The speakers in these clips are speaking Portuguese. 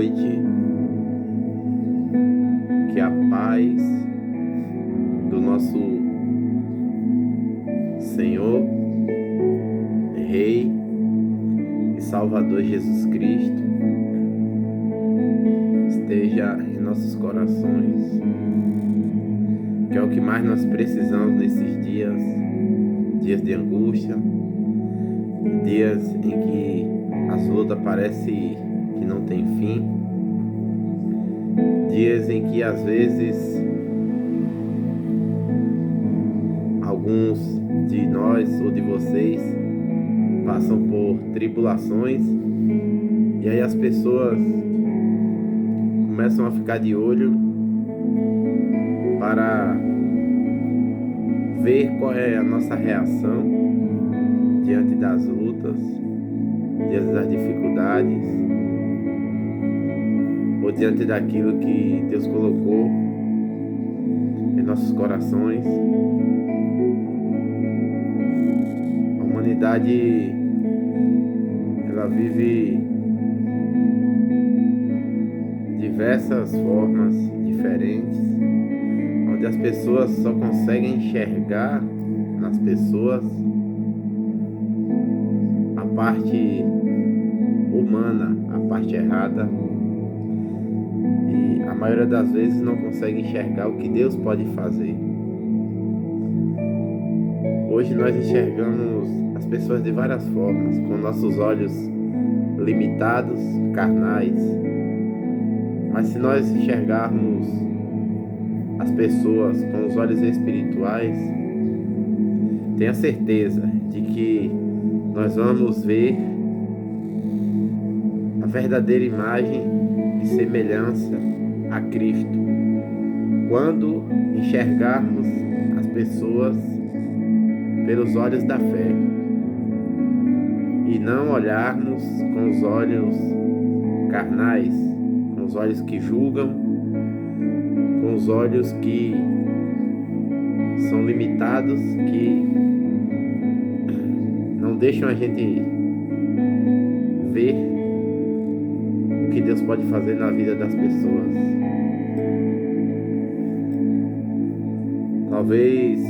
noite, que a paz do nosso Senhor, Rei e Salvador Jesus Cristo esteja em nossos corações, que é o que mais nós precisamos nesses dias de angústia, dias em que as lutas parecem que não tem fim, dias em que às vezes alguns de nós ou de vocês passam por tribulações e aí as pessoas começam a ficar de olho para ver qual é a nossa reação diante das lutas, diante das dificuldades ou diante daquilo que Deus colocou em nossos corações. A humanidade, ela vive diversas formas diferentes, onde as pessoas só conseguem enxergar nas pessoas a parte humana, a parte errada, e a maioria das vezes não consegue enxergar o que Deus pode fazer. Hoje nós enxergamos as pessoas de várias formas, com nossos olhos limitados, carnais. Mas se nós enxergarmos as pessoas com os olhos espirituais, tenha certeza de que nós vamos ver a verdadeira imagem e semelhança a Cristo quando enxergarmos as pessoas pelos olhos da fé e não olharmos com os olhos carnais, com os olhos que julgam, com os olhos que são limitados, que não deixam a gente ver o que Deus pode fazer na vida das pessoas. Talvez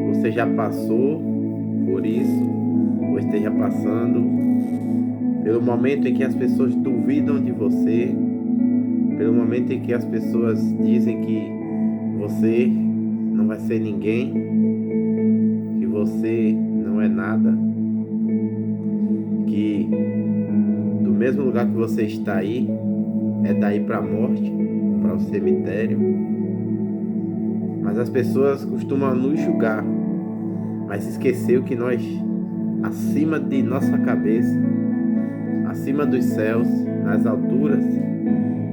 você já passou por isso, ou esteja passando pelo momento em que as pessoas duvidam de você, pelo momento em que as pessoas dizem que você não vai ser ninguém, que você não é nada, que do mesmo lugar que você está aí, é daí para a morte, para o cemitério. Mas as pessoas costumam nos julgar, mas esqueceu que nós, acima de nossa cabeça, acima dos céus, nas alturas,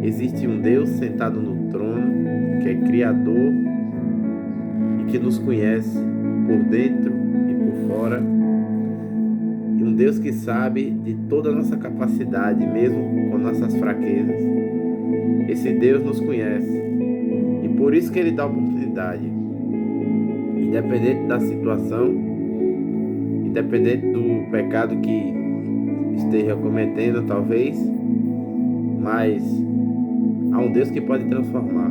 existe um Deus sentado no trono, que é Criador e que nos conhece por dentro e por fora. E um Deus que sabe de toda a nossa capacidade, mesmo com nossas fraquezas. Esse Deus nos conhece e por isso que Ele dá oportunidade. Independente da situação, independente do pecado que esteja cometendo talvez, mas há um Deus que pode transformar.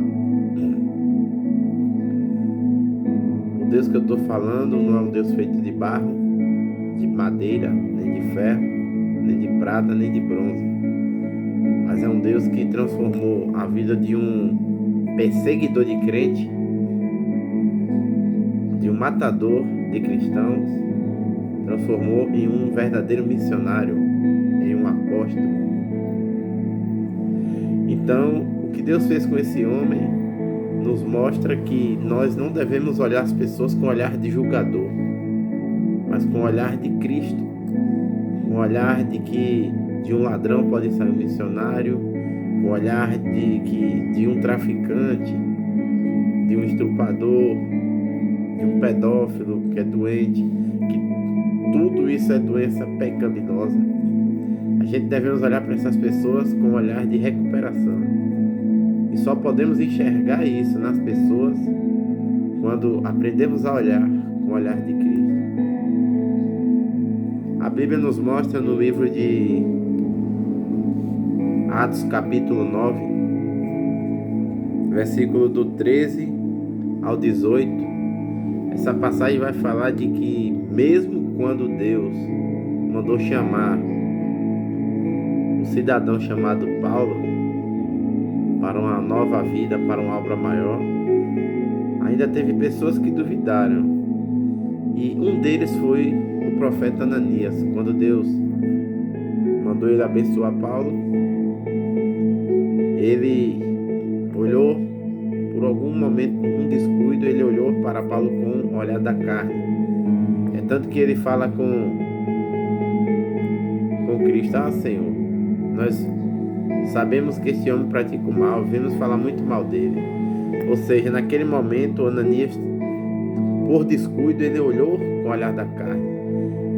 O Deus que eu estou falando não é um Deus feito de barro, de madeira, nem de ferro, nem de prata, nem de bronze, mas é um Deus que transformou a vida de um perseguidor de crente, de um matador de cristãos, transformou em um verdadeiro missionário, em um apóstolo. Então, o que Deus fez com esse homem nos mostra que nós não devemos olhar as pessoas com o olhar de julgador, mas com o olhar de Cristo, com o olhar de que de um ladrão pode sair um missionário, com o olhar de que de um traficante, de um estuprador, de um pedófilo que é doente, que tudo isso é doença pecaminosa. A gente devemos olhar para essas pessoas com um olhar de recuperação. E só podemos enxergar isso nas pessoas quando aprendemos a olhar com o olhar de Cristo. A Bíblia nos mostra no livro de Atos capítulo 9, versículo do 13 ao 18. Essa passagem vai falar de que mesmo quando Deus mandou chamar um cidadão chamado Paulo para uma nova vida, para uma obra maior, ainda teve pessoas que duvidaram. E um deles foi o profeta Ananias. Quando Deus mandou ele abençoar Paulo, ele olhou, por algum momento, um descuido, ele olhou para Paulo com o olhar da carne. É tanto que ele fala com Cristo: ah, Senhor, nós sabemos que este homem pratica o mal, vimos falar muito mal dele. Ou seja, naquele momento, Ananias, por descuido, ele olhou com o olhar da carne.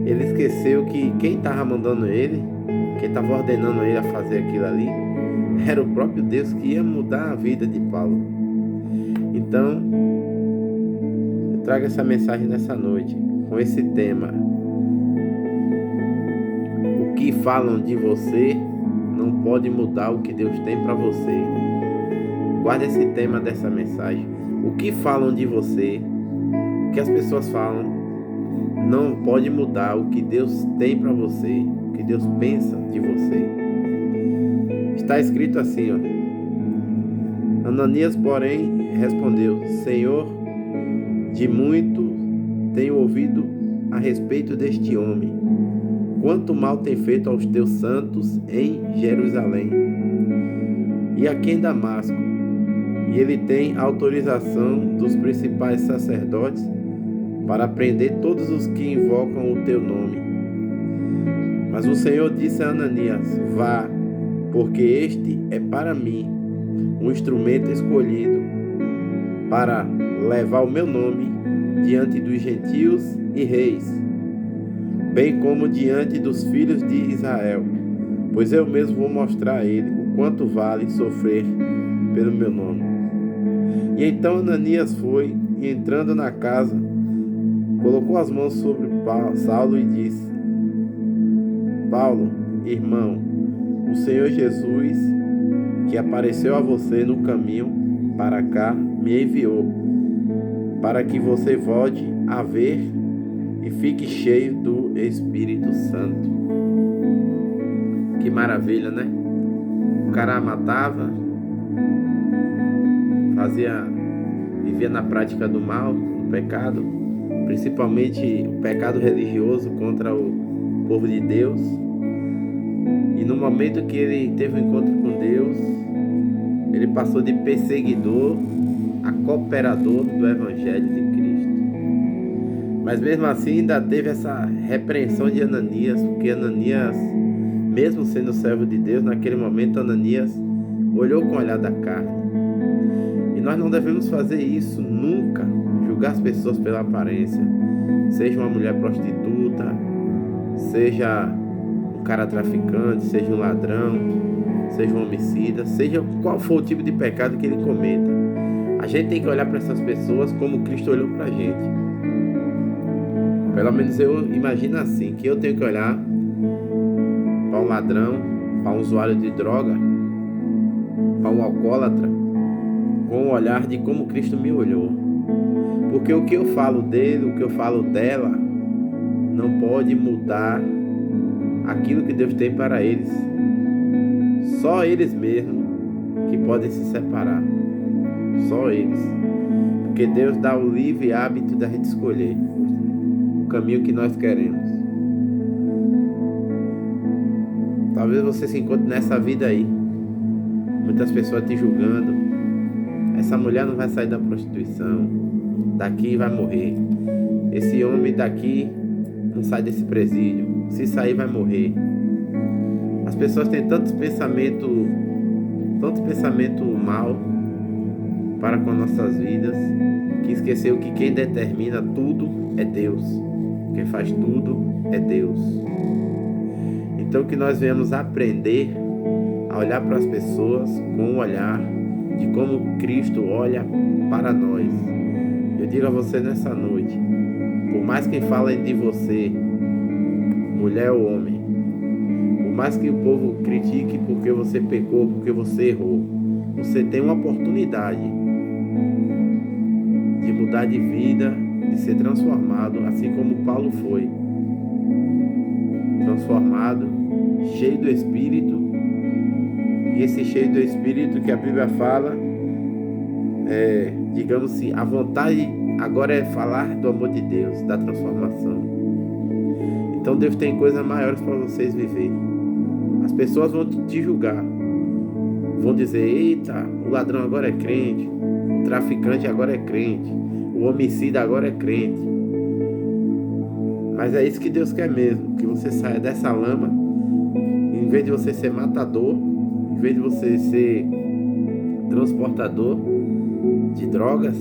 Ele esqueceu que quem estava mandando ele, quem estava ordenando ele a fazer aquilo ali, era o próprio Deus que ia mudar a vida de Paulo. Então, eu trago essa mensagem nessa noite, com esse tema: o que falam de você não pode mudar o que Deus tem para você. Guarda esse tema dessa mensagem. O que falam de você, o que as pessoas falam, não pode mudar o que Deus tem para você, o que Deus pensa de você. Está escrito assim, ó: Ananias, porém, respondeu: Senhor, de muito tenho ouvido a respeito deste homem, quanto mal tem feito aos teus santos em Jerusalém e aqui em Damasco, e ele tem autorização dos principais sacerdotes para prender todos os que invocam o teu nome. Mas o Senhor disse a Ananias: vá, porque este é para mim um instrumento escolhido para levar o meu nome diante dos gentios e reis, bem como diante dos filhos de Israel, pois eu mesmo vou mostrar a ele o quanto vale sofrer pelo meu nome. E então Ananias foi, e entrando na casa, colocou as mãos sobre Saulo e disse: Paulo, irmão, o Senhor Jesus, que apareceu a você no caminho para cá, me enviou, para que você volte a ver e fique cheio do Espírito Santo. Que maravilha, né? O cara matava, vivia na prática do mal, do pecado, principalmente o pecado religioso contra o povo de Deus. E no momento que ele teve um encontro com Deus, ele passou de perseguidor a cooperador do Evangelho de Cristo. Mas mesmo assim ainda teve essa repreensão de Ananias, porque Ananias, mesmo sendo servo de Deus, naquele momento Ananias olhou com o olhar da carne. E nós não devemos fazer isso nunca, julgar as pessoas pela aparência, seja uma mulher prostituta, seja um cara traficante, seja um ladrão, seja um homicida, seja qual for o tipo de pecado que ele cometa. A gente tem que olhar para essas pessoas como Cristo olhou para a gente. Pelo menos eu imagino assim, que eu tenho que olhar para um ladrão, para um usuário de droga, para um alcoólatra, com o olhar de como Cristo me olhou. Porque o que eu falo dele, o que eu falo dela, não pode mudar aquilo que Deus tem para eles. Só eles mesmos que podem se separar. Só eles. Porque Deus dá o livre hábito da gente escolher o caminho que nós queremos. Talvez você se encontre nessa vida aí, muitas pessoas te julgando. Essa mulher não vai sair da prostituição, daqui vai morrer. Esse homem daqui não sai desse presídio, se sair vai morrer. As pessoas têm tantos pensamentos mal para com nossas vidas, que esqueceu que quem determina tudo é Deus. Quem faz tudo é Deus. Então que nós venhamos aprender a olhar para as pessoas com o olhar de como Cristo olha para nós. Eu digo a você nessa noite, por mais que falem de você, mulher ou homem, por Por mais que o povo critique porque você pecou, porque você errou, você tem uma oportunidade de mudar de vida, de ser transformado, assim como Paulo foi transformado, cheio do Espírito. E esse cheio do Espírito que a Bíblia fala, digamos assim, a vontade agora é falar do amor de Deus, da transformação. Então Deus tem coisas maiores para vocês viver. As pessoas vão te julgar, vão dizer: eita, o ladrão agora é crente, o traficante agora é crente, o homicida agora é crente. Mas é isso que Deus quer mesmo, que você saia dessa lama. Em vez de você ser matador, em vez de você ser transportador de drogas,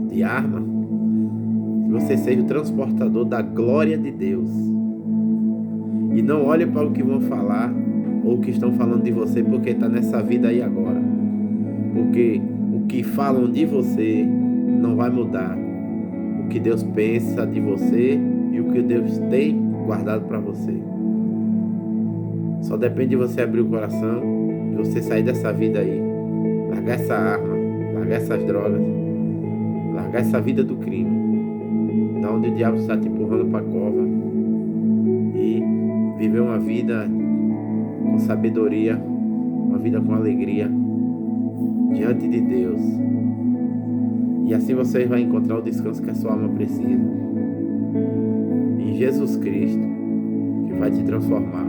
de arma, que você seja o transportador da glória de Deus. E não olhe para o que vão falar ou o que estão falando de você, porque está nessa vida aí agora. Porque o que falam de você não vai mudar. O que Deus pensa de você e o que Deus tem guardado para você. Só depende de você abrir o coração, de você sair dessa vida aí, largar essa arma, largar essas drogas, largar essa vida do crime, da onde o diabo está te empurrando para a cova, e viver uma vida com sabedoria, uma vida com alegria diante de Deus. E assim você vai encontrar o descanso que a sua alma precisa em Jesus Cristo, que vai te transformar.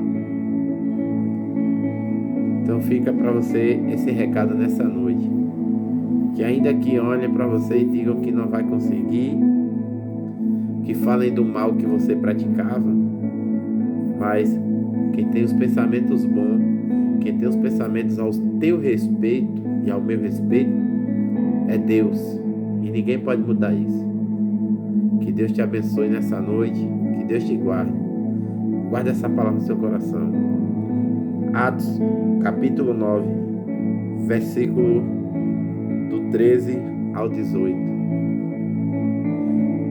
Então fica para você esse recado nessa noite, que ainda que olhem para você e digam que não vai conseguir, que falem do mal que você praticava, mas quem tem os pensamentos bons, quem tem os pensamentos ao teu respeito e ao meu respeito, é Deus, e ninguém pode mudar isso. Que Deus te abençoe nessa noite, que Deus te guarde. Guarde essa palavra no seu coração. Atos, capítulo 9, versículo do 13 ao 18.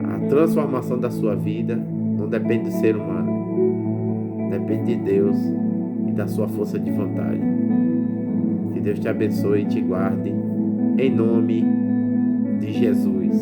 A transformação da sua vida não depende do ser humano, depende de Deus e da sua força de vontade. Que Deus te abençoe e te guarde, em nome de Jesus.